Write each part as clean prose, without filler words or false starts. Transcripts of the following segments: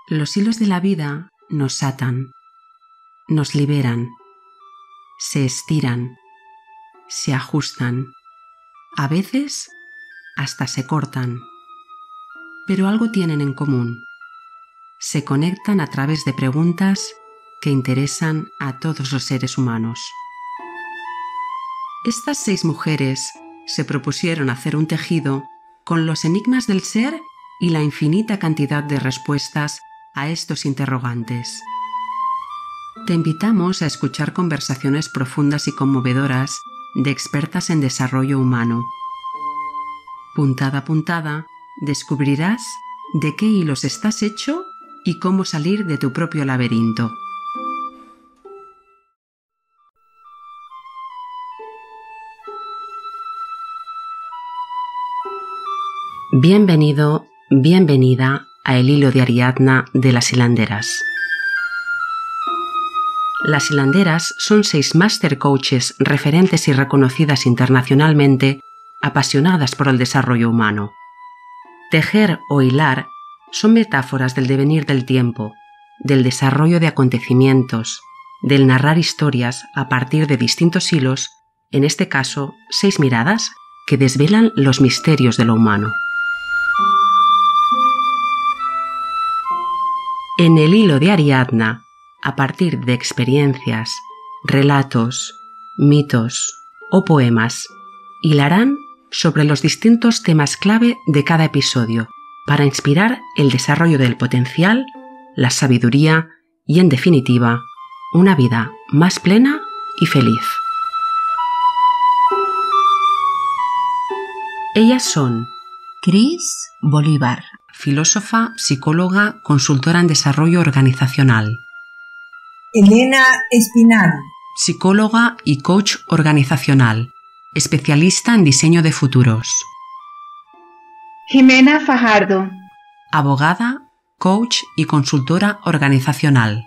Los hilos de la vida nos atan, nos liberan, se estiran, se ajustan, a veces hasta se cortan. Pero algo tienen en común. Se conectan a través de preguntas que interesan a todos los seres humanos. Estas 6 mujeres se propusieron hacer un tejido con los enigmas del ser y la infinita cantidad de respuestas a estos interrogantes. Te invitamos a escuchar conversaciones profundas y conmovedoras de expertas en desarrollo humano. Puntada a puntada, descubrirás de qué hilos estás hecho y cómo salir de tu propio laberinto. Bienvenido, bienvenida a El Hilo de Ariadna de las Hilanderas. Las hilanderas son 6 Master Coaches referentes y reconocidas internacionalmente, apasionadas por el desarrollo humano. Tejer o hilar son metáforas del devenir del tiempo, del desarrollo de acontecimientos, del narrar historias a partir de distintos hilos, en este caso 6 miradas que desvelan los misterios de lo humano. En El Hilo de Ariadna, a partir de experiencias, relatos, mitos o poemas, hilarán sobre los distintos temas clave de cada episodio para inspirar el desarrollo del potencial, la sabiduría y, en definitiva, una vida más plena y feliz. Ellas son Cris Bolívar, filósofa, psicóloga, consultora en desarrollo organizacional. Elena Espinal, psicóloga y coach organizacional, especialista en diseño de futuros. Jimena Fajardo, abogada, coach y consultora organizacional.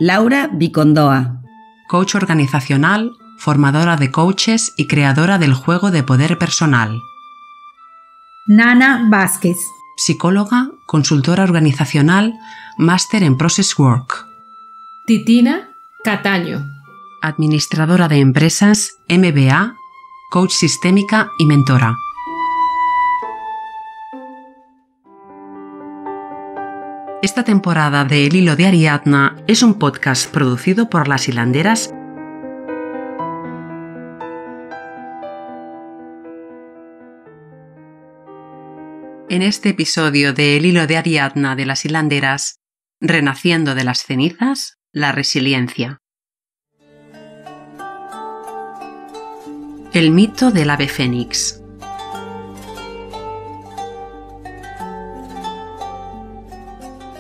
Laura Vicondoa, coach organizacional, formadora de coaches y creadora del juego de poder personal. Nana Vázquez, psicóloga, consultora organizacional, máster en Process Work. Titina Cataño, administradora de empresas, MBA, coach sistémica y mentora. Esta temporada de El Hilo de Ariadna es un podcast producido por Las Hilanderas. En este episodio de El Hilo de Ariadna de las Hilanderas, renaciendo de las cenizas, la resiliencia. El mito del ave fénix.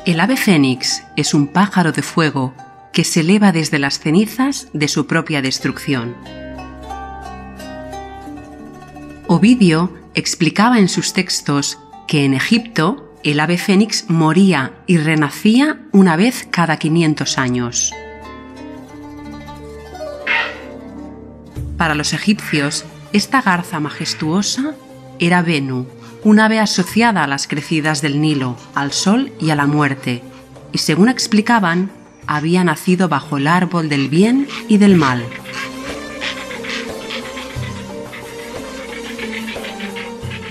El ave fénix es un pájaro de fuego que se eleva desde las cenizas de su propia destrucción. Ovidio explicaba en sus textos que en Egipto el ave fénix moría y renacía una vez cada 500 años. Para los egipcios, esta garza majestuosa era Venu, un ave asociada a las crecidas del Nilo, al sol y a la muerte, y según explicaban, había nacido bajo el árbol del bien y del mal.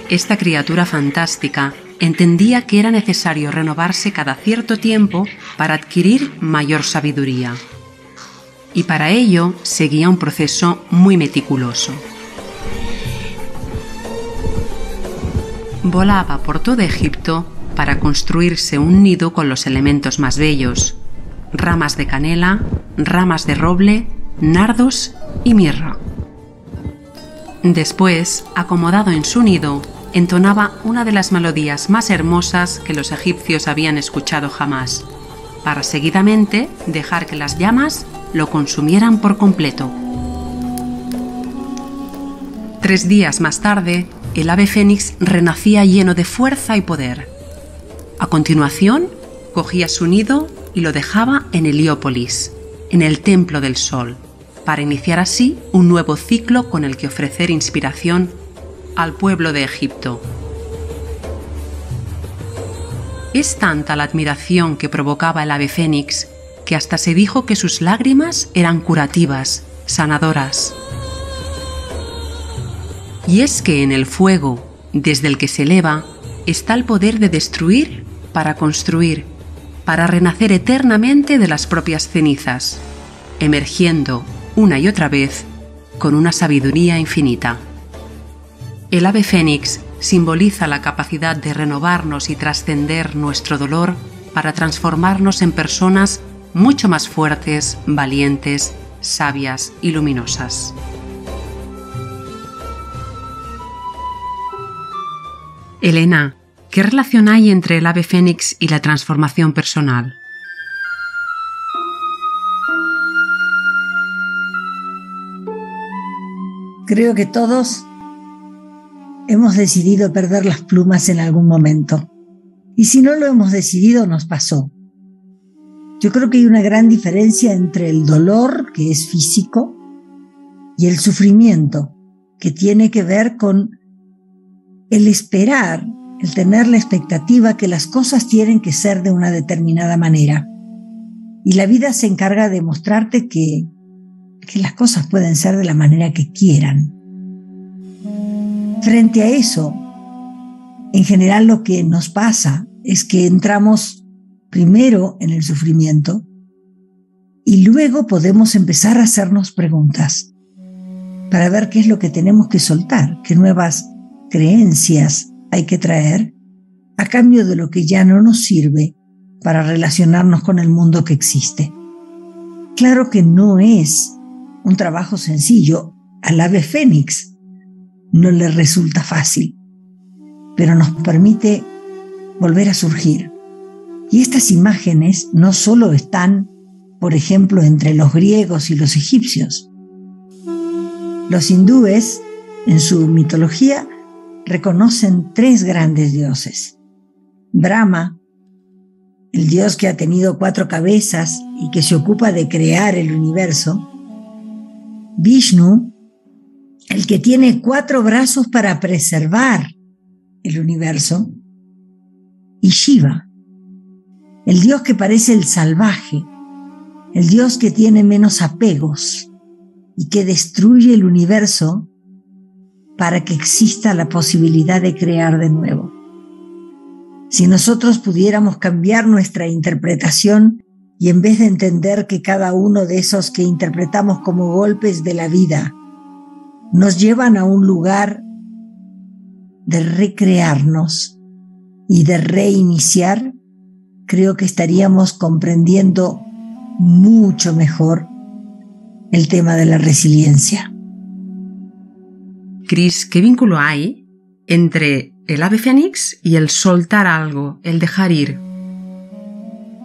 Esta criatura fantástica entendía que era necesario renovarse cada cierto tiempo para adquirir mayor sabiduría. Y para ello seguía un proceso muy meticuloso. Volaba por todo Egipto para construirse un nido con los elementos más bellos: ramas de canela, ramas de roble, nardos y mirra. Después, acomodado en su nido, entonaba una de las melodías más hermosas que los egipcios habían escuchado jamás, para seguidamente dejar que las llamas lo consumieran por completo. 3 días más tarde, el ave fénix renacía lleno de fuerza y poder. A continuación, cogía su nido y lo dejaba en Heliópolis, en el Templo del Sol, para iniciar así un nuevo ciclo con el que ofrecer inspiración al pueblo de Egipto. Es tanta la admiración que provocaba el ave fénix que hasta se dijo que sus lágrimas eran curativas, sanadoras. Y es que en el fuego, desde el que se eleva, está el poder de destruir para construir, para renacer eternamente de las propias cenizas, emergiendo una y otra vez con una sabiduría infinita. El ave fénix simboliza la capacidad de renovarnos y trascender nuestro dolor para transformarnos en personas mucho más fuertes, valientes, sabias y luminosas. Elena, ¿qué relación hay entre el ave fénix y la transformación personal? Creo que todos hemos decidido perder las plumas en algún momento. Y si no lo hemos decidido, nos pasó. Yo creo que hay una gran diferencia entre el dolor, que es físico, y el sufrimiento, que tiene que ver con el esperar, el tener la expectativa que las cosas tienen que ser de una determinada manera. Y la vida se encarga de mostrarte que las cosas pueden ser de la manera que quieran. Frente a eso, en general lo que nos pasa es que entramos primero en el sufrimiento y luego podemos empezar a hacernos preguntas para ver qué es lo que tenemos que soltar, qué nuevas creencias hay que traer a cambio de lo que ya no nos sirve para relacionarnos con el mundo que existe. Claro que no es un trabajo sencillo. Al ave fénix no le resulta fácil, pero nos permite volver a surgir. Y estas imágenes no solo están, por ejemplo, entre los griegos y los egipcios. Los hindúes, en su mitología, reconocen 3 grandes dioses. Brahma, el dios que ha tenido 4 cabezas y que se ocupa de crear el universo. Vishnu, el que tiene 4 brazos para preservar el universo. Y Shiva, el dios que parece el salvaje, el dios que tiene menos apegos y que destruye el universo para que exista la posibilidad de crear de nuevo. Si nosotros pudiéramos cambiar nuestra interpretación y en vez de entender que cada uno de esos que interpretamos como golpes de la vida nos llevan a un lugar de recrearnos y de reiniciar, creo que estaríamos comprendiendo mucho mejor el tema de la resiliencia. Cris, ¿qué vínculo hay entre el ave fénix y el soltar algo, el dejar ir?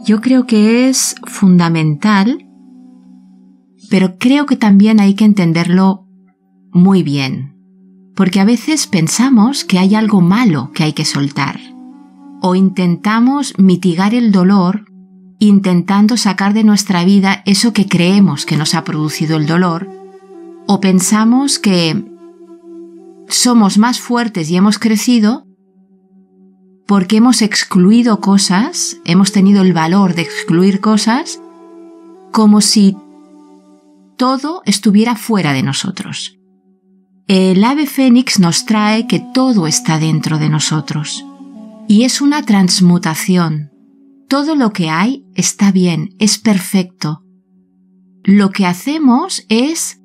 Yo creo que es fundamental, pero creo que también hay que entenderlo muy bien, porque a veces pensamos que hay algo malo que hay que soltar, o intentamos mitigar el dolor intentando sacar de nuestra vida eso que creemos que nos ha producido el dolor, o pensamos que somos más fuertes y hemos crecido porque hemos excluido cosas, hemos tenido el valor de excluir cosas, como si todo estuviera fuera de nosotros. El ave fénix nos trae que todo está dentro de nosotros y es una transmutación. Todo lo que hay está bien, es perfecto. Lo que hacemos es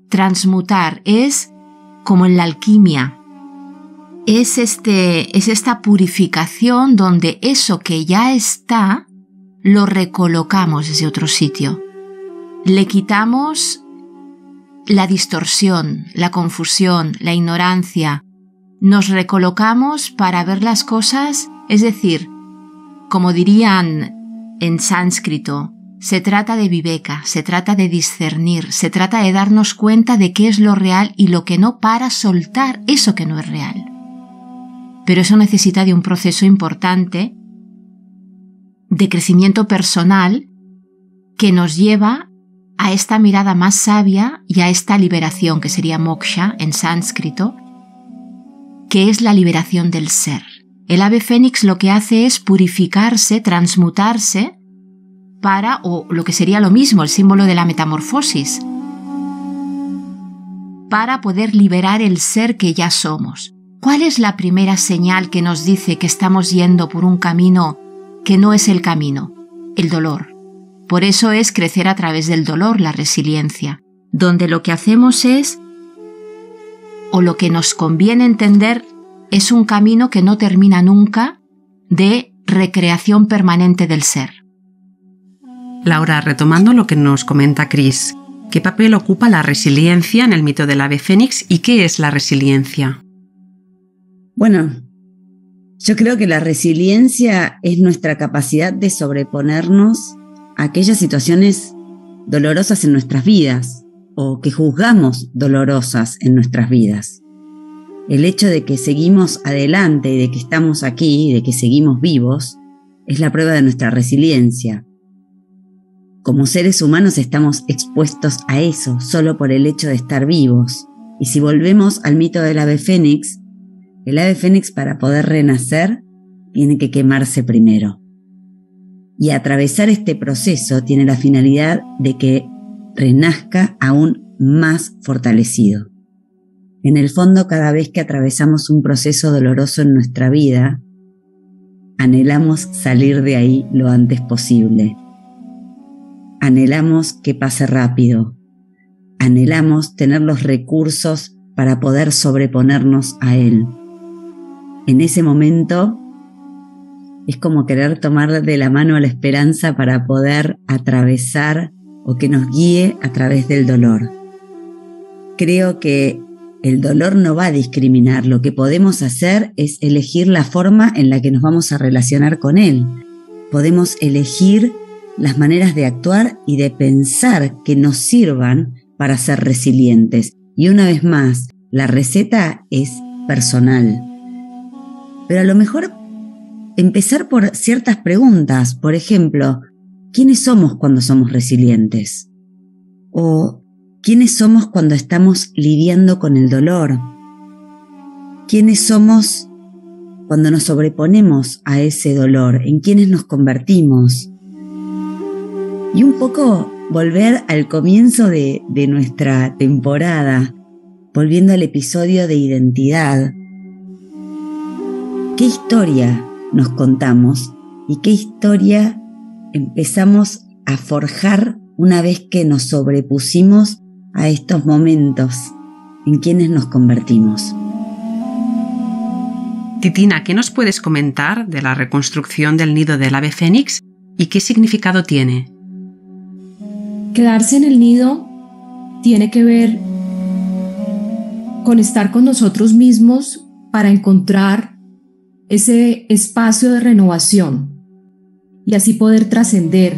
transmutar, es como en la alquimia. Es esta purificación donde eso que ya está lo recolocamos desde otro sitio. Le quitamos la distorsión, la confusión, la ignorancia. Nos recolocamos para ver las cosas, es decir, como dirían en sánscrito, se trata de viveka, se trata de discernir, se trata de darnos cuenta de qué es lo real y lo que no para soltar eso que no es real. Pero eso necesita de un proceso importante de crecimiento personal que nos lleva a esta mirada más sabia y a esta liberación que sería moksha en sánscrito, que es la liberación del ser. el ave fénix lo que hace es purificarse, transmutarse, o lo que sería lo mismo, el símbolo de la metamorfosis, para poder liberar el ser que ya somos. ¿Cuál es la primera señal que nos dice que estamos yendo por un camino que no es el camino? El dolor. Por eso es crecer a través del dolor, la resiliencia, donde lo que hacemos es, o lo que nos conviene entender, es un camino que no termina nunca de recreación permanente del ser. Laura, retomando lo que nos comenta Chris, ¿qué papel ocupa la resiliencia en el mito del ave fénix y qué es la resiliencia? Bueno, yo creo que la resiliencia es nuestra capacidad de sobreponernos a aquellas situaciones dolorosas en nuestras vidas o que juzgamos dolorosas en nuestras vidas. El hecho de que seguimos adelante y de que estamos aquí y de que seguimos vivos es la prueba de nuestra resiliencia. Como seres humanos estamos expuestos a eso solo por el hecho de estar vivos. Y si volvemos al mito del ave fénix, el ave fénix para poder renacer tiene que quemarse primero. Y atravesar este proceso tiene la finalidad de que renazca aún más fortalecido. En el fondo, cada vez que atravesamos un proceso doloroso en nuestra vida, anhelamos salir de ahí lo antes posible. Anhelamos que pase rápido. Anhelamos tener los recursos para poder sobreponernos a él. En ese momento es como querer tomar de la mano a la esperanza para poder atravesar o que nos guíe a través del dolor. Creo que el dolor no va a discriminar. Lo que podemos hacer es elegir la forma en la que nos vamos a relacionar con él. Podemos elegir las maneras de actuar y de pensar que nos sirvan para ser resilientes. Y una vez más, la receta es personal. Pero a lo mejor empezar por ciertas preguntas. Por ejemplo, ¿quiénes somos cuando somos resilientes? O ¿quiénes somos cuando estamos lidiando con el dolor? ¿Quiénes somos cuando nos sobreponemos a ese dolor? ¿En quiénes nos convertimos? Y un poco volver al comienzo de nuestra temporada, volviendo al episodio de identidad. ¿Qué historia nos contamos y qué historia empezamos a forjar una vez que nos sobrepusimos a estos momentos en quienes nos convertimos? Titina, ¿qué nos puedes comentar de la reconstrucción del nido del ave fénix y qué significado tiene? Quedarse en el nido tiene que ver con estar con nosotros mismos para encontrar ese espacio de renovación y así poder trascender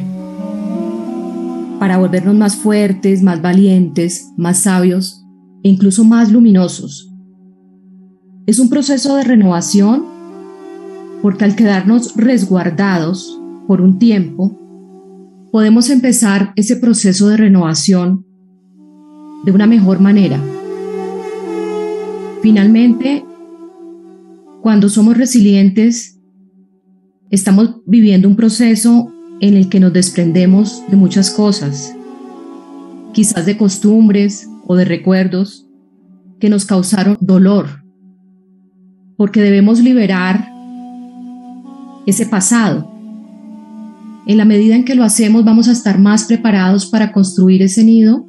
para volvernos más fuertes, más valientes, más sabios e incluso más luminosos. Es un proceso de renovación porque al quedarnos resguardados por un tiempo, podemos empezar ese proceso de renovación de una mejor manera. Finalmente, cuando somos resilientes, estamos viviendo un proceso en el que nos desprendemos de muchas cosas, quizás de costumbres o de recuerdos que nos causaron dolor, porque debemos liberar ese pasado. En la medida en que lo hacemos, vamos a estar más preparados para construir ese nido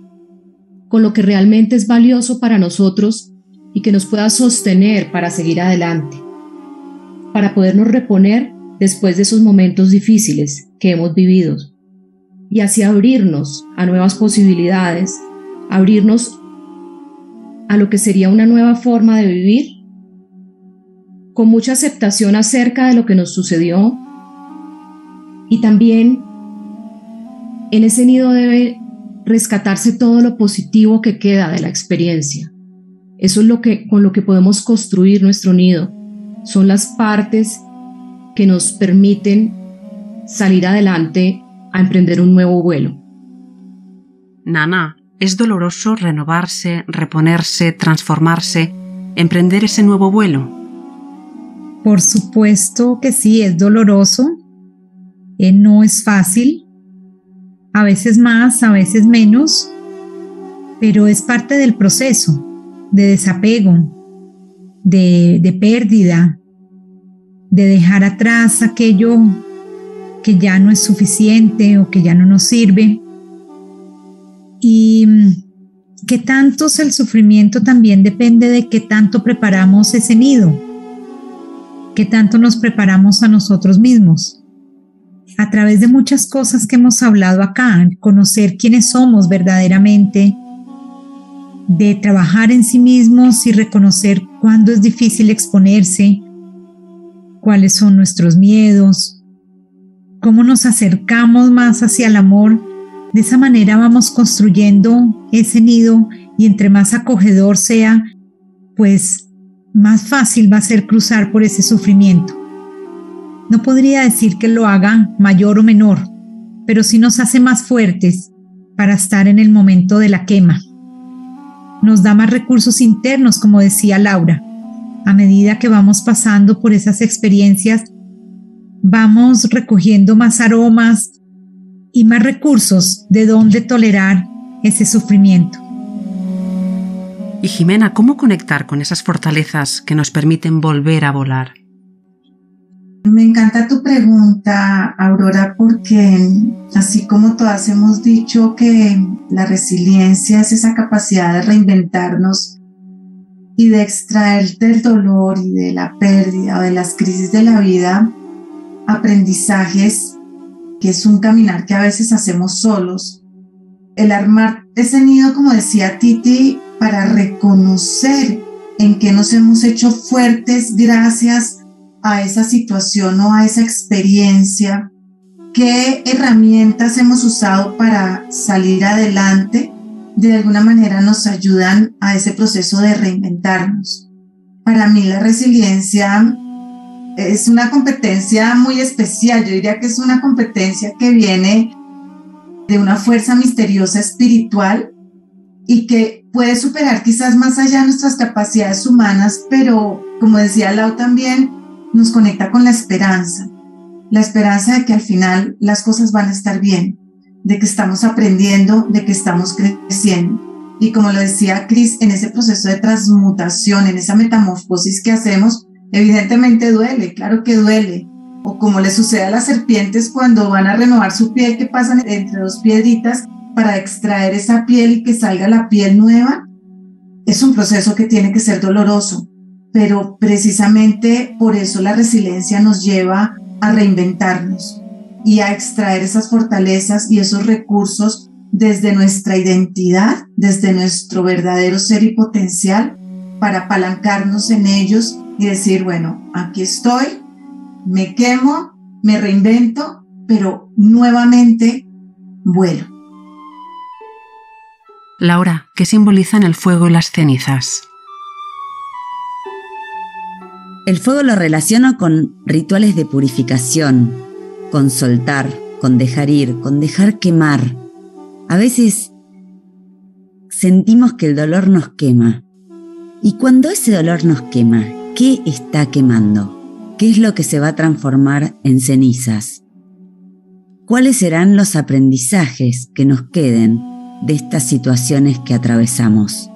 con lo que realmente es valioso para nosotros y que nos pueda sostener para seguir adelante, para podernos reponer después de esos momentos difíciles que hemos vivido y así abrirnos a nuevas posibilidades, abrirnos a lo que sería una nueva forma de vivir, con mucha aceptación acerca de lo que nos sucedió. Y también en ese nido debe rescatarse todo lo positivo que queda de la experiencia. Eso es con lo que podemos construir nuestro nido. Son las partes que nos permiten salir adelante a emprender un nuevo vuelo. Nana, ¿es doloroso renovarse, reponerse, transformarse, emprender ese nuevo vuelo? Por supuesto que sí, es doloroso, no es fácil, a veces más, a veces menos, pero es parte del proceso de desapego, de pérdida, de dejar atrás aquello que ya no es suficiente o que ya no nos sirve. Y qué tanto es el sufrimiento también depende de qué tanto preparamos ese nido, qué tanto nos preparamos a nosotros mismos. A través de muchas cosas que hemos hablado acá, conocer quiénes somos verdaderamente, de trabajar en sí mismos y reconocer cuándo es difícil exponerse, cuáles son nuestros miedos, cómo nos acercamos más hacia el amor. De esa manera vamos construyendo ese nido y entre más acogedor sea, pues más fácil va a ser cruzar por ese sufrimiento. No podría decir que lo haga mayor o menor, pero sí nos hace más fuertes para estar en el momento de la quema. Nos da más recursos internos, como decía Laura. A medida que vamos pasando por esas experiencias, vamos recogiendo más aromas y más recursos de donde tolerar ese sufrimiento. Y Jimena, ¿cómo conectar con esas fortalezas que nos permiten volver a volar? Me encanta tu pregunta, Aurora, porque así como todas hemos dicho que la resiliencia es esa capacidad de reinventarnos y de extraer del dolor y de la pérdida o de las crisis de la vida aprendizajes, que es un caminar que a veces hacemos solos. El armar ese nido, como decía Titi, para reconocer en qué nos hemos hecho fuertes gracias a esa situación o a esa experiencia, qué herramientas hemos usado para salir adelante, de alguna manera nos ayudan a ese proceso de reinventarnos. Para mí la resiliencia es una competencia muy especial. Yo diría que es una competencia que viene de una fuerza misteriosa espiritual y que puede superar quizás más allá de nuestras capacidades humanas, pero como decía Lau también, nos conecta con la esperanza de que al final las cosas van a estar bien, de que estamos aprendiendo, de que estamos creciendo. Y como lo decía Cris, en ese proceso de transmutación, en esa metamorfosis que hacemos, evidentemente duele, claro que duele. O como le sucede a las serpientes cuando van a renovar su piel, que pasan entre dos piedritas para extraer esa piel y que salga la piel nueva. Es un proceso que tiene que ser doloroso, pero precisamente por eso la resiliencia nos lleva a reinventarnos y a extraer esas fortalezas y esos recursos desde nuestra identidad, desde nuestro verdadero ser y potencial, para apalancarnos en ellos y decir, bueno, aquí estoy, me quemo, me reinvento, pero nuevamente vuelo. Laura, ¿qué simbolizan el fuego y las cenizas? El fuego lo relaciono con rituales de purificación, con soltar, con dejar ir, con dejar quemar. A veces sentimos que el dolor nos quema. Y cuando ese dolor nos quema, ¿qué está quemando? ¿Qué es lo que se va a transformar en cenizas? ¿Cuáles serán los aprendizajes que nos queden de estas situaciones que atravesamos?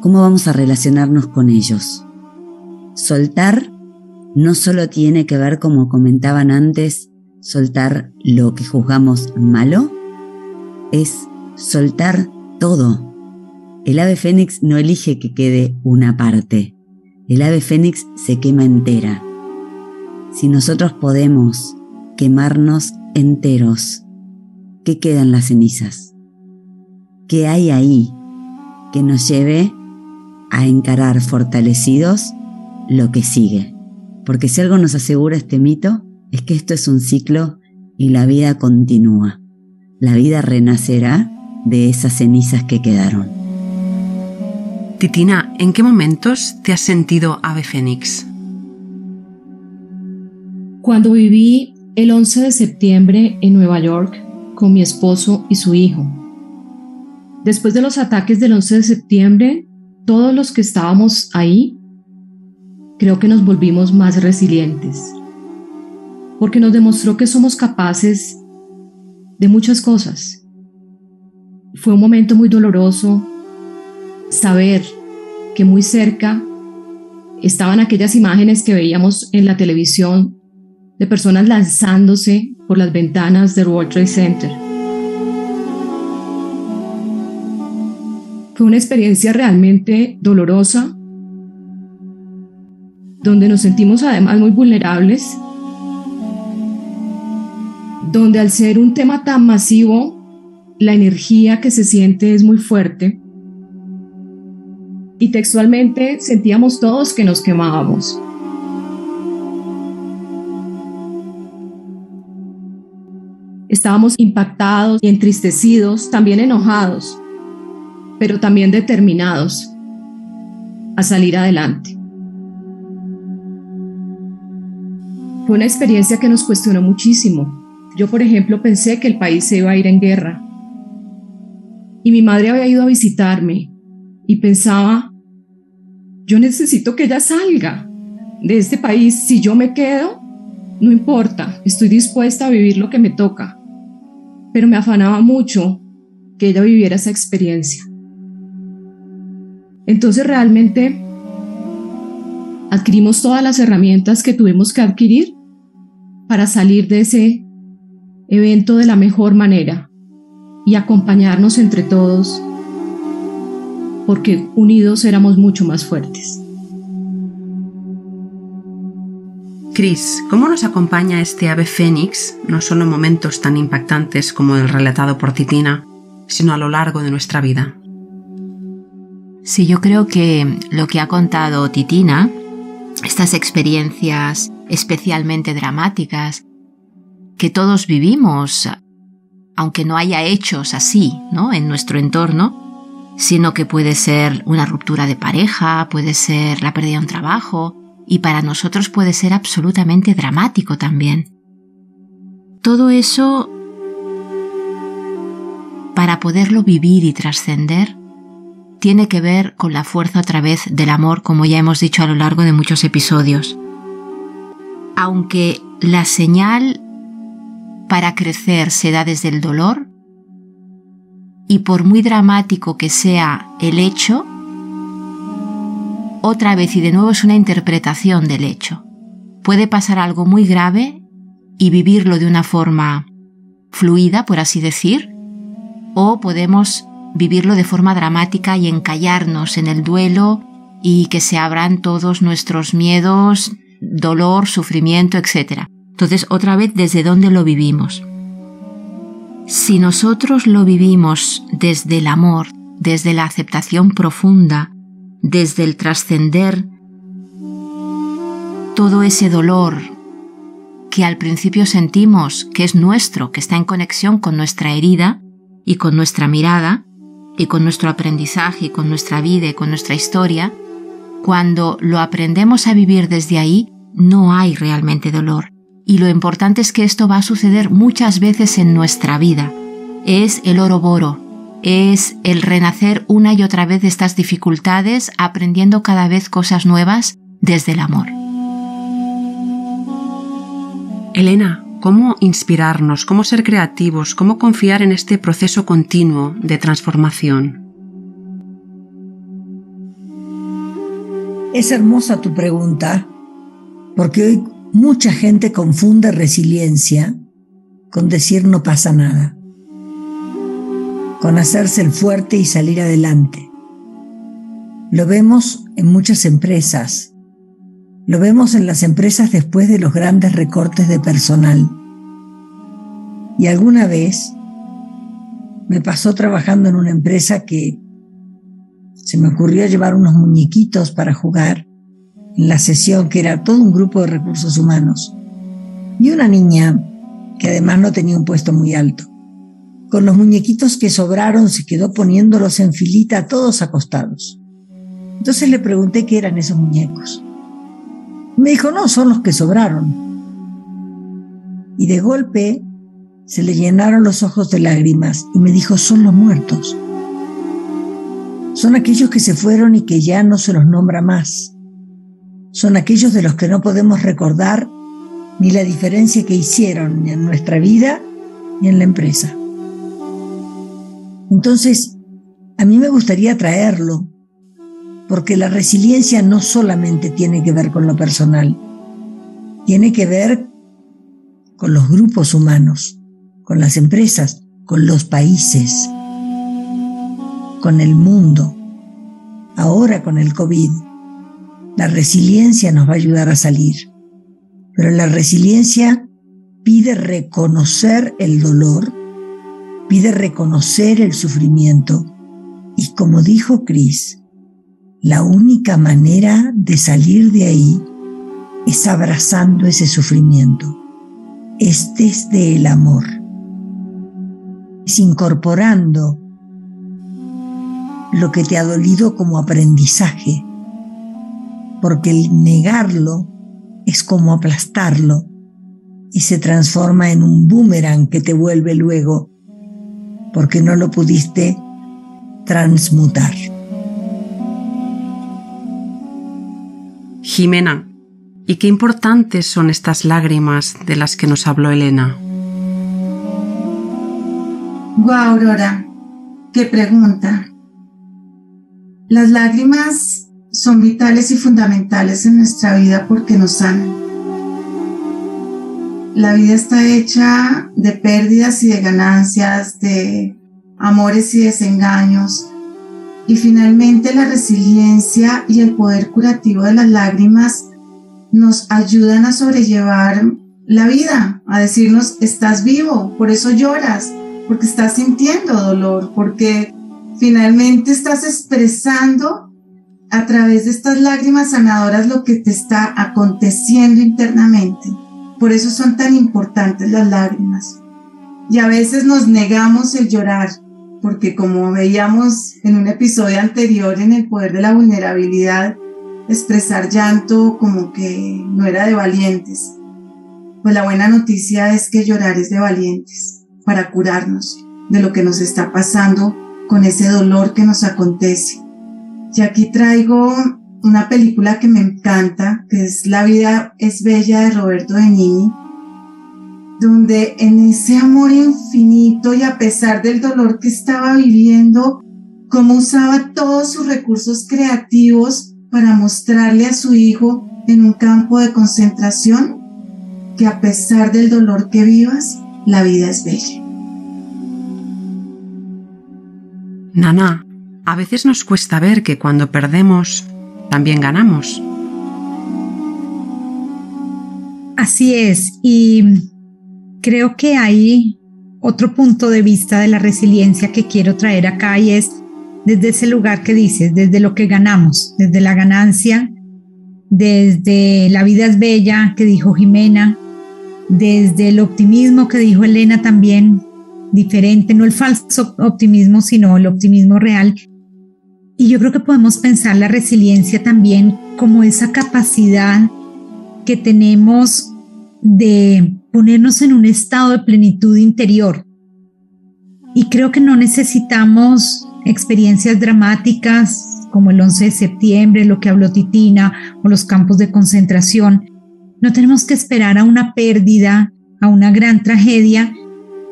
¿Cómo vamos a relacionarnos con ellos? Soltar no solo tiene que ver, como comentaban antes, soltar lo que juzgamos malo, es soltar todo. El ave fénix no elige que quede una parte. El ave fénix se quema entera. Si nosotros podemos quemarnos enteros, ¿qué quedan las cenizas? ¿Qué hay ahí que nos lleve a encarar fortalecidos lo que sigue? Porque si algo nos asegura este mito, es que esto es un ciclo y la vida continúa. La vida renacerá de esas cenizas que quedaron. Titina, ¿en qué momentos te has sentido ave fénix? Cuando viví el 11 de septiembre en Nueva York con mi esposo y su hijo. Después de los ataques del 11 de septiembre, todos los que estábamos ahí creo que nos volvimos más resilientes, porque nos demostró que somos capaces de muchas cosas. Fue un momento muy doloroso saber que muy cerca estaban aquellas imágenes que veíamos en la televisión de personas lanzándose por las ventanas del World Trade Center. Fue una experiencia realmente dolorosa, donde nos sentimos además muy vulnerables, donde al ser un tema tan masivo, la energía que se siente es muy fuerte. Y textualmente sentíamos todos que nos quemábamos. Estábamos impactados y entristecidos, también enojados, pero también determinados a salir adelante. Fue una experiencia que nos cuestionó muchísimo. Yo, por ejemplo, pensé que el país se iba a ir en guerra. Y mi madre había ido a visitarme y pensaba, yo necesito que ella salga de este país. Si yo me quedo, no importa, estoy dispuesta a vivir lo que me toca. Pero me afanaba mucho que ella viviera esa experiencia. Entonces realmente adquirimos todas las herramientas que tuvimos que adquirir para salir de ese evento de la mejor manera y acompañarnos entre todos, porque unidos éramos mucho más fuertes. Cris, ¿cómo nos acompaña este ave fénix, no solo en momentos tan impactantes como el relatado por Titina, sino a lo largo de nuestra vida? Sí, yo creo que lo que ha contado Titina, estas experiencias especialmente dramáticas que todos vivimos, aunque no haya hechos así, ¿no?, en nuestro entorno, sino que puede ser una ruptura de pareja, puede ser la pérdida de un trabajo, y para nosotros puede ser absolutamente dramático también. Todo eso, para poderlo vivir y trascender, tiene que ver con la fuerza otra vez del amor, como ya hemos dicho a lo largo de muchos episodios. Aunque la señal para crecer se da desde el dolor, y por muy dramático que sea el hecho, otra vez y de nuevo es una interpretación del hecho. Puede pasar algo muy grave y vivirlo de una forma fluida, por así decir, o podemos vivirlo de forma dramática y encallarnos en el duelo y que se abran todos nuestros miedos, dolor, sufrimiento, etc. Entonces, otra vez, ¿desde dónde lo vivimos? Si nosotros lo vivimos desde el amor, desde la aceptación profunda, desde el trascender todo ese dolor que al principio sentimos que es nuestro, que está en conexión con nuestra herida y con nuestra mirada y con nuestro aprendizaje y con nuestra vida y con nuestra historia, cuando lo aprendemos a vivir desde ahí, no hay realmente dolor. Y lo importante es que esto va a suceder muchas veces en nuestra vida. Es el Oroboro, es el renacer una y otra vez de estas dificultades, aprendiendo cada vez cosas nuevas desde el amor. Elena, ¿cómo inspirarnos, cómo ser creativos, cómo confiar en este proceso continuo de transformación? Es hermosa tu pregunta, porque hoy mucha gente confunde resiliencia con decir no pasa nada, con hacerse el fuerte y salir adelante. Lo vemos en muchas empresas, lo vemos en las empresas después de los grandes recortes de personal. Y alguna vez me pasó trabajando en una empresa que se me ocurrió llevar unos muñequitos para jugar en la sesión, que era todo un grupo de recursos humanos, y una niña que además no tenía un puesto muy alto. Con los muñequitos que sobraron se quedó poniéndolos en filita, todos acostados. Entonces le pregunté qué eran esos muñecos. Me dijo, no, son los que sobraron. Y de golpe se le llenaron los ojos de lágrimas y me dijo, son los muertos. Son aquellos que se fueron y que ya no se los nombra más. son aquellos de los que no podemos recordar ni la diferencia que hicieron ni en nuestra vida ni en la empresa. Entonces, a mí me gustaría traerlo, porque la resiliencia no solamente tiene que ver con lo personal, tiene que ver con los grupos humanos, con las empresas, con los países, con el mundo. Ahora con el COVID, la resiliencia nos va a ayudar a salir, pero la resiliencia pide reconocer el dolor, pide reconocer el sufrimiento, y como dijo Cris, la única manera de salir de ahí es abrazando ese sufrimiento, es desde el amor, es incorporando lo que te ha dolido como aprendizaje, porque el negarlo es como aplastarlo y se transforma en un boomerang que te vuelve luego, porque no lo pudiste transmutar. Jimena, ¿y qué importantes son estas lágrimas de las que nos habló Elena? Guau, Aurora, qué pregunta. Las lágrimas son vitales y fundamentales en nuestra vida porque nos sanan. La vida está hecha de pérdidas y de ganancias, de amores y desengaños. Y finalmente la resiliencia y el poder curativo de las lágrimas nos ayudan a sobrellevar la vida, a decirnos, estás vivo, por eso lloras, porque estás sintiendo dolor, porque finalmente estás expresando a través de estas lágrimas sanadoras lo que te está aconteciendo internamente. Por eso son tan importantes las lágrimas. Y a veces nos negamos el llorar, porque como veíamos en un episodio anterior en el poder de la vulnerabilidad, expresar llanto como que no era de valientes. Pues la buena noticia es que llorar es de valientes, para curarnos de lo que nos está pasando con ese dolor que nos acontece. Y aquí traigo una película que me encanta, que es La vida es bella de Roberto Benigni, donde en ese amor infinito y a pesar del dolor que estaba viviendo, cómo usaba todos sus recursos creativos para mostrarle a su hijo en un campo de concentración que a pesar del dolor que vivas, la vida es bella. Nana, a veces nos cuesta ver que cuando perdemos, también ganamos. Así es, y creo que hay otro punto de vista de la resiliencia que quiero traer acá, y es desde ese lugar que dices, desde lo que ganamos, desde la ganancia, desde la vida es bella que dijo Jimena, desde el optimismo que dijo Elena también, diferente, no el falso optimismo, sino el optimismo real. Y yo creo que podemos pensar la resiliencia también como esa capacidad que tenemos de ponernos en un estado de plenitud interior. Y creo que no necesitamos experiencias dramáticas como el 11 de septiembre, lo que habló Titina, o los campos de concentración. No tenemos que esperar a una pérdida, a una gran tragedia,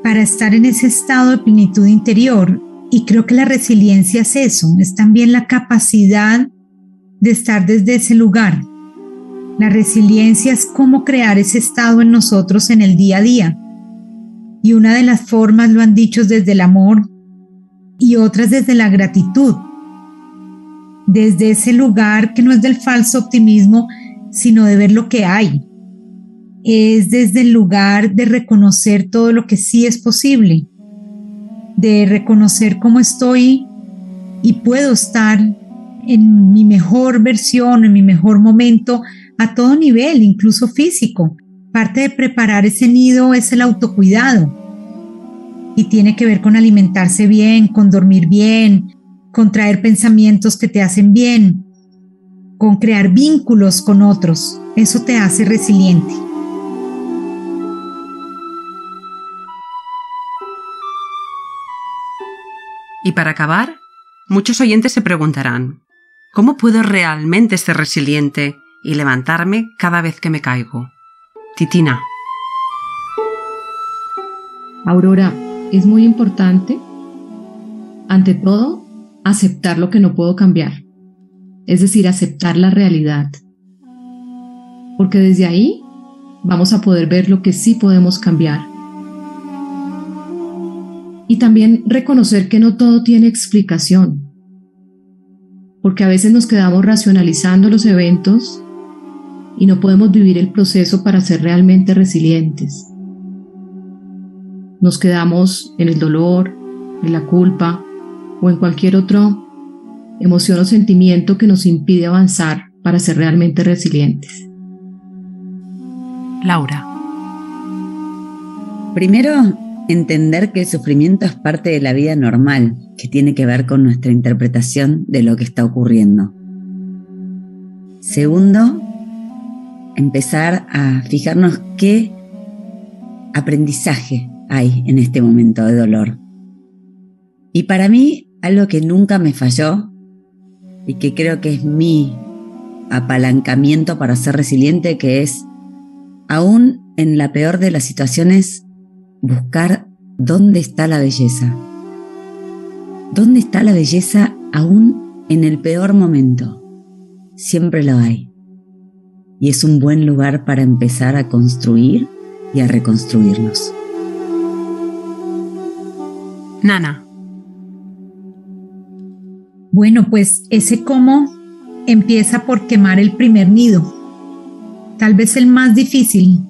para estar en ese estado de plenitud interior. Y creo que la resiliencia es eso, es también la capacidad de estar desde ese lugar. La resiliencia es cómo crear ese estado en nosotros en el día a día. Y una de las formas, lo han dicho, es desde el amor y otras desde la gratitud. Desde ese lugar que no es del falso optimismo, sino de ver lo que hay. Es desde el lugar de reconocer todo lo que sí es posible, de reconocer cómo estoy y puedo estar en mi mejor versión, en mi mejor momento, a todo nivel, incluso físico. Parte de preparar ese nido es el autocuidado y tiene que ver con alimentarse bien, con dormir bien, con traer pensamientos que te hacen bien, con crear vínculos con otros. Eso te hace resiliente. Y para acabar, muchos oyentes se preguntarán, ¿cómo puedo realmente ser resiliente y levantarme cada vez que me caigo. Titina. Aurora, es muy importante, ante todo, aceptar lo que no puedo cambiar. Es decir, aceptar la realidad. Porque desde ahí vamos a poder ver lo que sí podemos cambiar. Y también reconocer que no todo tiene explicación. Porque a veces nos quedamos racionalizando los eventos y no podemos vivir el proceso para ser realmente resilientes. Nos quedamos en el dolor, en la culpa o en cualquier otra emoción o sentimiento que nos impide avanzar para ser realmente resilientes. Laura. Primero, entender que el sufrimiento es parte de la vida normal, que tiene que ver con nuestra interpretación de lo que está ocurriendo. Segundo, empezar a fijarnos qué aprendizaje hay en este momento de dolor. Y para mí, algo que nunca me falló y que creo que es mi apalancamiento para ser resiliente, que es, aún en la peor de las situaciones, buscar dónde está la belleza. ¿Dónde está la belleza aún en el peor momento? Siempre lo hay. Y es un buen lugar para empezar a construir y a reconstruirnos. Nana. Bueno, pues ese cómo empieza por quemar el primer nido, tal vez el más difícil,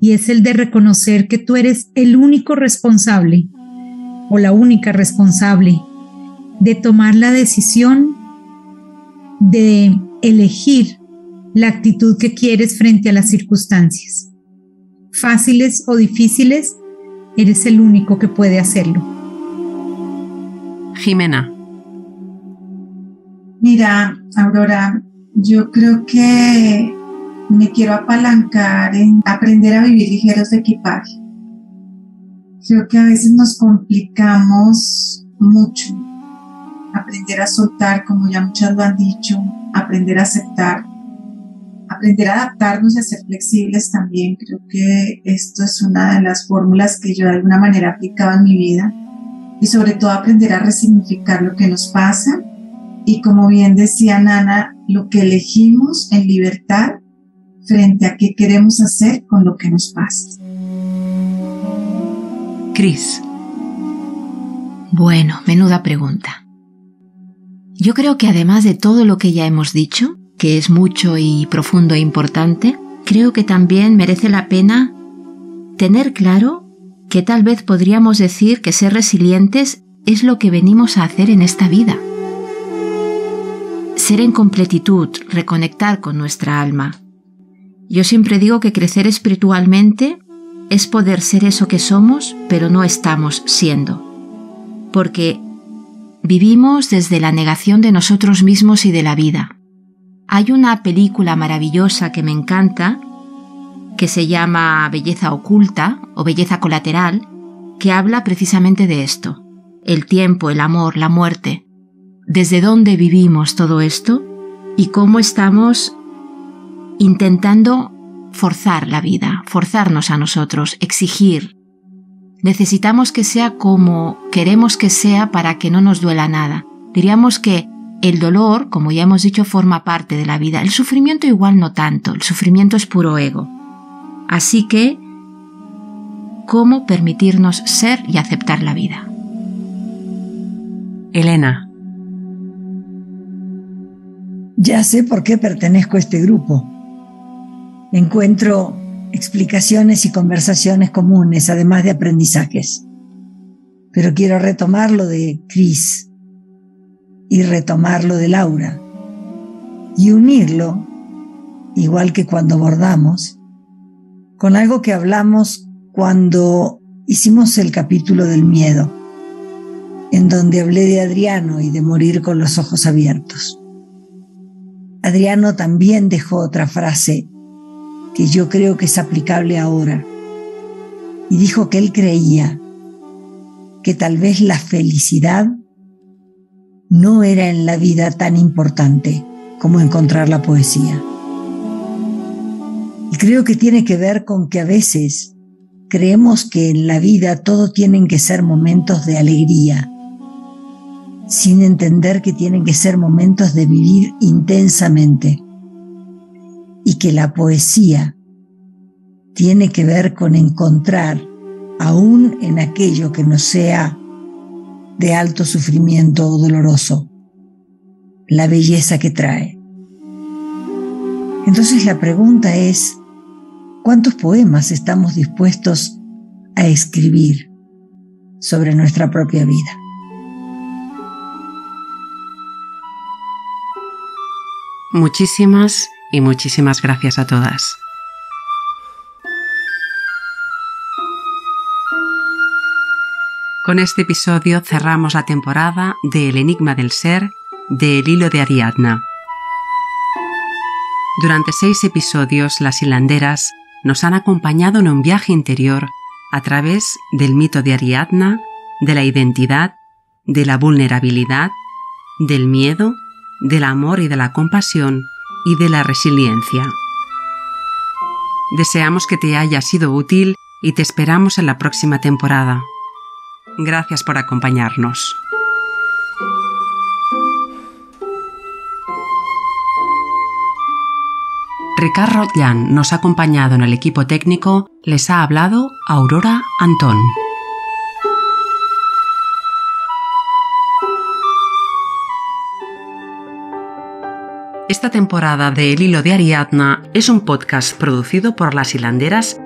y es el de reconocer que tú eres el único responsable o la única responsable de tomar la decisión de elegir la actitud que quieres frente a las circunstancias. Fáciles o difíciles, eres el único que puede hacerlo. Jimena. Mira, Aurora, yo creo que me quiero apalancar en aprender a vivir ligeros de equipaje. Creo que a veces nos complicamos mucho. Aprender a soltar, como ya muchas lo han dicho, aprender a aceptar, aprender a adaptarnos y a ser flexibles también. Creo que esto es una de las fórmulas que yo de alguna manera aplicaba en mi vida. Y sobre todo aprender a resignificar lo que nos pasa y, como bien decía Nana, lo que elegimos en libertad frente a qué queremos hacer con lo que nos pasa. Cris. Bueno, menuda pregunta. Yo creo que además de todo lo que ya hemos dicho, que es mucho y profundo e importante, creo que también merece la pena tener claro que tal vez podríamos decir que ser resilientes es lo que venimos a hacer en esta vida. Ser en completitud, reconectar con nuestra alma. Yo siempre digo que crecer espiritualmente es poder ser eso que somos, pero no estamos siendo. Porque vivimos desde la negación de nosotros mismos y de la vida. Hay una película maravillosa que me encanta, que se llama Belleza Oculta o Belleza Colateral, que habla precisamente de esto. El tiempo, el amor, la muerte. Desde dónde vivimos todo esto y cómo estamos intentando forzar la vida, forzarnos a nosotros, exigir. Necesitamos que sea como queremos que sea para que no nos duela nada. Diríamos que el dolor, como ya hemos dicho, forma parte de la vida. El sufrimiento igual no tanto, el sufrimiento es puro ego. Así que, ¿cómo permitirnos ser y aceptar la vida? Elena. Ya sé por qué pertenezco a este grupo. Encuentro explicaciones y conversaciones comunes, además de aprendizajes. Pero quiero retomar lo de Cris y retomar lo de Laura y unirlo, igual que cuando bordamos, con algo que hablamos cuando hicimos el capítulo del miedo, en donde hablé de Adriano y de morir con los ojos abiertos. Adriano también dejó otra frase que yo creo que es aplicable ahora, y dijo que él creía que tal vez la felicidad no era en la vida tan importante como encontrar la poesía. Y creo que tiene que ver con que a veces creemos que en la vida todo tienen que ser momentos de alegría, sin entender que tienen que ser momentos de vivir intensamente, y que la poesía tiene que ver con encontrar, aún en aquello que no sea de alto sufrimiento o doloroso, la belleza que trae. Entonces la pregunta es, ¿cuántos poemas estamos dispuestos a escribir sobre nuestra propia vida? Muchísimas y muchísimas gracias a todas. Con este episodio cerramos la temporada de El Enigma del Ser de El Hilo de Ariadna. Durante 6 episodios, las hilanderas nos han acompañado en un viaje interior a través del mito de Ariadna, de la identidad, de la vulnerabilidad, del miedo, del amor y de la compasión y de la resiliencia. Deseamos que te haya sido útil y te esperamos en la próxima temporada. Gracias por acompañarnos. Ricard Rotllán nos ha acompañado en el equipo técnico, les ha hablado Aurora Antón. Esta temporada de El Hilo de Ariadna es un podcast producido por Las Hilanderas